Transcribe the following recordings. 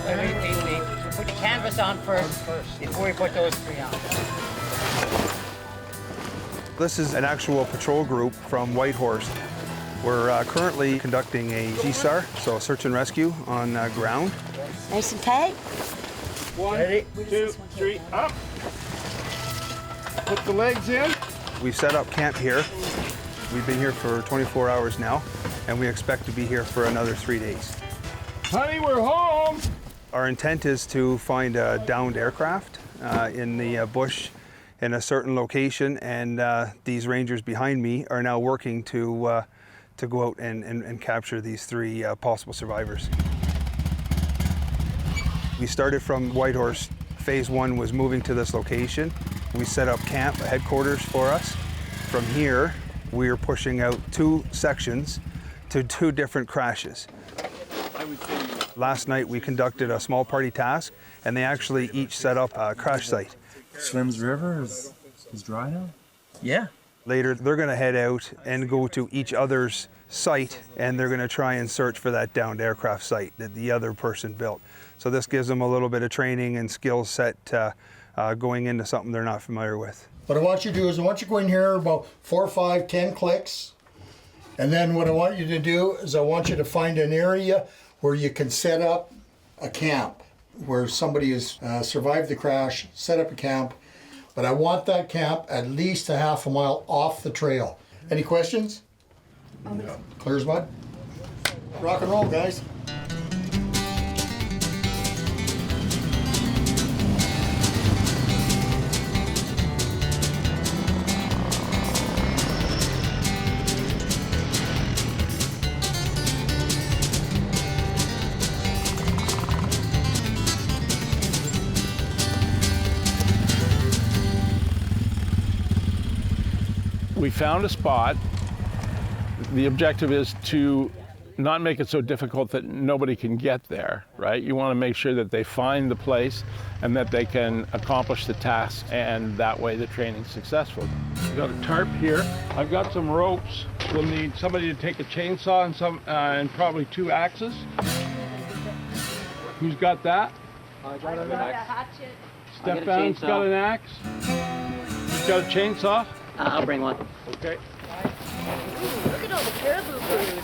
We put the canvas on first before we put those three on. This is an actual patrol group from Whitehorse. We're currently conducting a GSAR, so search and rescue on ground. Nice and tight. 1, 2, 3, up. Put the legs in. We've set up camp here. We've been here for 24 hours now, and we expect to be here for another 3 days. Honey, we're home. Our intent is to find a downed aircraft in the bush in a certain location, and these rangers behind me are now working to go out and capture these 3 possible survivors. We started from Whitehorse. Phase 1 was moving to this location. We set up camp, a headquarters for us. From here, we are pushing out 2 sections to 2 different crashes. Last night we conducted a small party task, and they actually each set up a crash site. Slim's River is dry now? Yeah. Later, they're going to head out and go to each other's site, and they're going to try and search for that downed aircraft site that the other person built. So this gives them a little bit of training and skill set going into something they're not familiar with. What I want you to do is I want you to go in here about 4, 5, 10 clicks. And then what I want you to do is I want you to find an area where you can set up a camp, where somebody has survived the crash, set up a camp. But I want that camp at least a half a mile off the trail. Any questions? No. Clear as mud? Rock and roll, guys. We found a spot. The objective is to not make it so difficult that nobody can get there, right? You want to make sure that they find the place and that they can accomplish the task, and that way the training's successful. We've got a tarp here. I've got some ropes. We'll need somebody to take a chainsaw and probably 2 axes. Who's got that? I got an axe. Stefan's got an axe. Who's got a chainsaw? I'll bring one. Okay. Look at all the caribou food.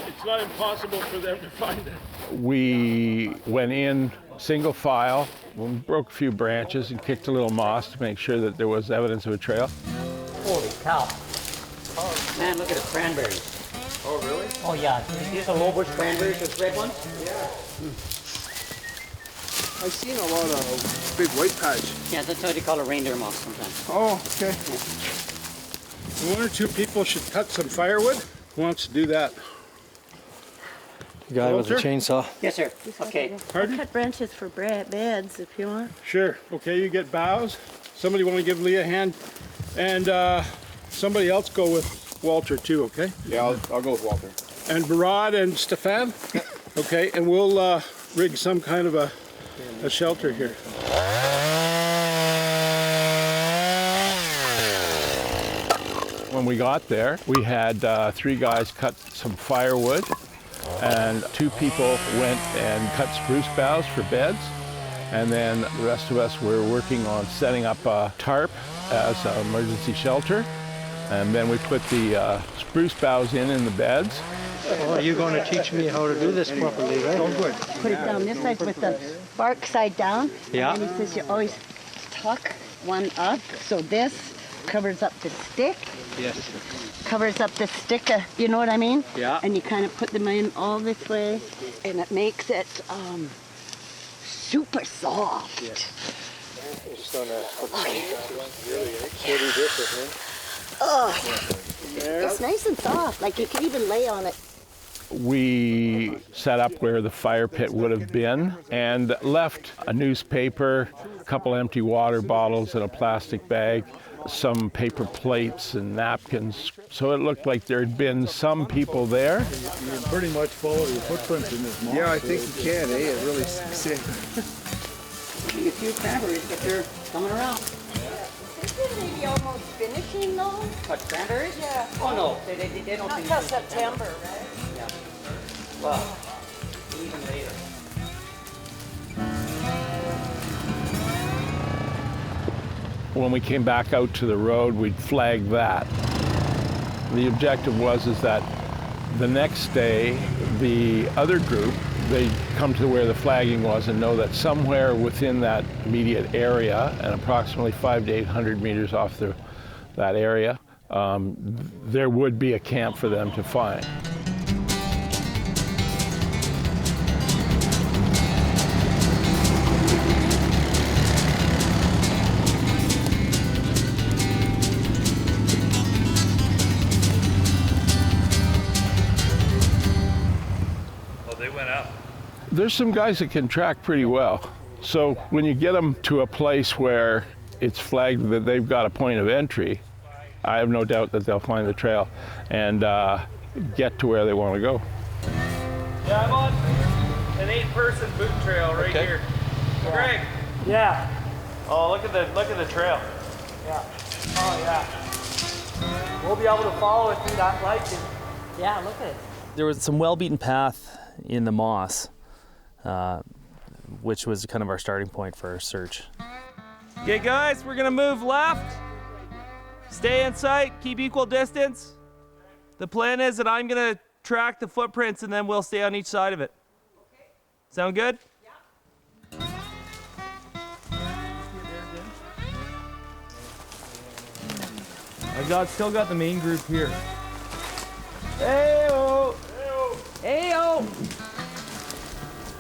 It's not impossible for them to find it. We went in single file, we broke a few branches and kicked a little moss to make sure that there was evidence of a trail. Holy cow. Man, look at the cranberries. Oh, really? Oh, yeah. These are low bush cranberries, those red ones? Yeah. I've seen a lot of big white patch. Yeah, that's what they call a reindeer moss sometimes. Oh, okay. 1 or 2 people should cut some firewood. Who wants to do that? The guy with the chainsaw. Yes, sir. Okay. Pardon? Cut branches for beds if you want. Sure. Okay, you get boughs. Somebody want to give Leah a hand? And somebody else go with Walter too, okay? Yeah, I'll go with Walter. And Barad and Stefan? Okay, and we'll rig some kind of a shelter here. When we got there, we had 3 guys cut some firewood, and 2 people went and cut spruce boughs for beds, and then the rest of us were working on setting up a tarp as an emergency shelter, and then we put the spruce boughs in the beds. Well, you're going to teach me how to do this properly, right? Oh, good. Put it down this side with the bark side down. Yeah. And he says you always tuck one up. So this covers up the stick. Yes. Covers up the stick, you know what I mean? Yeah. And you kind of put them in all this way. And it makes it super soft. Yes. Just on a Oh, it's nice and soft. Like you can even lay on it. We set up where the fire pit would have been and left a newspaper, a couple empty water bottles and a plastic bag, some paper plates and napkins. So it looked like there had been some people there. You can pretty much follow your footprints in this moss. Yeah, I think you can, eh? It really sticks in. A few cranberries, but they're coming around. Shouldn't they be almost finishing though? What, cranberries? Yeah. Oh, no, they don't Not finish till in September, right? Yeah. Well, even later. When we came back out to the road, we'd flag that. The objective was that the next day, the other group, they'd come to where the flagging was and know that somewhere within that immediate area, and approximately 500 to 800 meters off that area, there would be a camp for them to find. There's some guys that can track pretty well. So when you get them to a place where it's flagged that they've got a point of entry, I have no doubt that they'll find the trail and get to where they want to go. Yeah, I'm on an 8-person boot trail right here. Yeah. Greg. Yeah. Oh, look at the trail. Yeah. Oh yeah. We'll be able to follow it through that light. Yeah, look at it. There was some well-beaten path in the moss, which was kind of our starting point for our search. Okay, guys, we're gonna move left. Stay in sight. Keep equal distance. The plan is that I'm gonna track the footprints, and then we'll stay on each side of it. Sound good? Still got the main group here. Hey-o! Hey-o!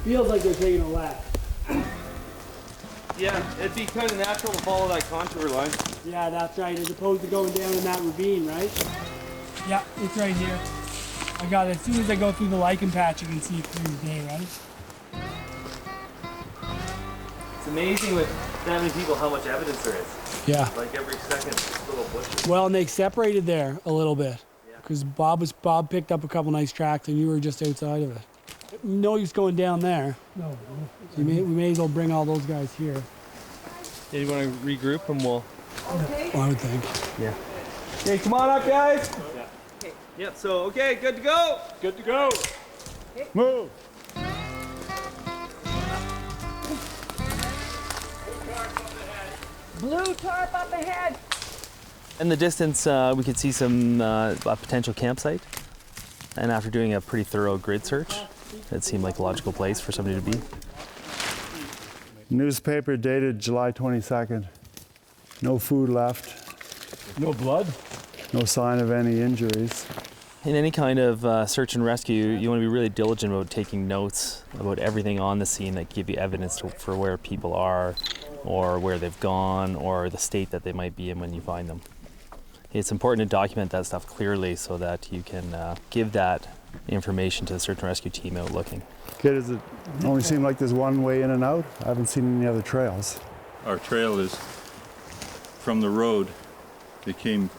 Feels like they're taking a lap. Yeah, it'd be kind of natural to follow that contour line. Yeah, that's right, as opposed to going down in that ravine, right? Yeah, it's right here. I got it. As soon as I go through the lichen patch, you can see it through the day, right? It's amazing with that many people how much evidence there is. Yeah. Like every second, little bushes. Well, and they separated there a little bit. Because Bob picked up a couple nice tracks and you were just outside of it. No use going down there. No. So we may as well bring all those guys here. Yeah, you want to regroup and we'll... Okay. Well, I would think. Yeah. Okay, come on up, guys. Yeah. Okay. Yep, so, okay, good to go. Good to go. Move. Blue tarp up ahead. In the distance, we could see some a potential campsite. And after doing a pretty thorough grid search, it seemed like a logical place for somebody to be. Newspaper dated July 22nd. No food left. No blood? No sign of any injuries. In any kind of search and rescue, you want to be really diligent about taking notes about everything on the scene that give you evidence for where people are, or where they've gone, or the state that they might be in when you find them. It's important to document that stuff clearly so that you can give that information to the search and rescue team out looking. Okay, does it only seem like there's one way in and out? I haven't seen any other trails. Our trail is from the road. They came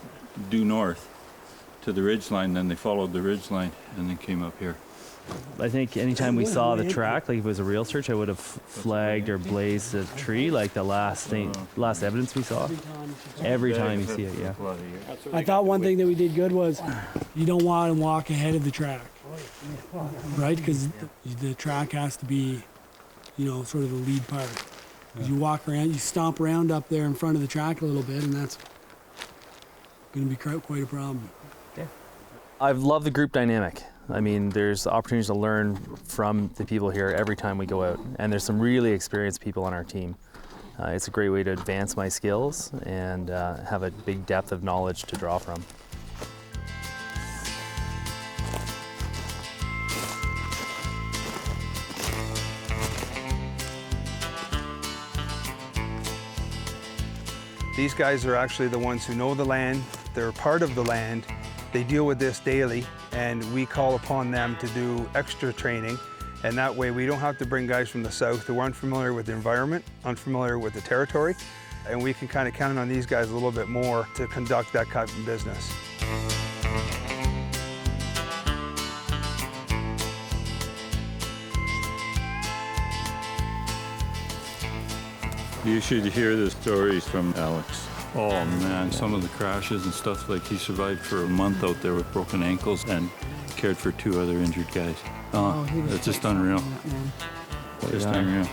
due north to the ridgeline, then they followed the ridgeline and then came up here. I think anytime we saw the track, like if it was a real search, I would have flagged or blazed a tree, like the last evidence we saw. Every time you see it, yeah. I thought one thing that we did good was you don't want to walk ahead of the track, right? Because the track has to be, sort of the lead part. You walk around, you stomp around up there in front of the track a little bit, and that's going to be quite a problem. I've loved the group dynamic. I mean, there's opportunities to learn from the people here every time we go out. And there's some really experienced people on our team. It's a great way to advance my skills and have a big depth of knowledge to draw from. These guys are actually the ones who know the land. They're part of the land. They deal with this daily, and we call upon them to do extra training. And that way we don't have to bring guys from the south who aren't familiar with the environment, unfamiliar with the territory, and we can kind of count on these guys a little bit more to conduct that kind of business. You should hear the stories from Alex. Oh man, some of the crashes and stuff, like he survived for a month out there with broken ankles and cared for 2 other injured guys. It's just unreal. Just unreal.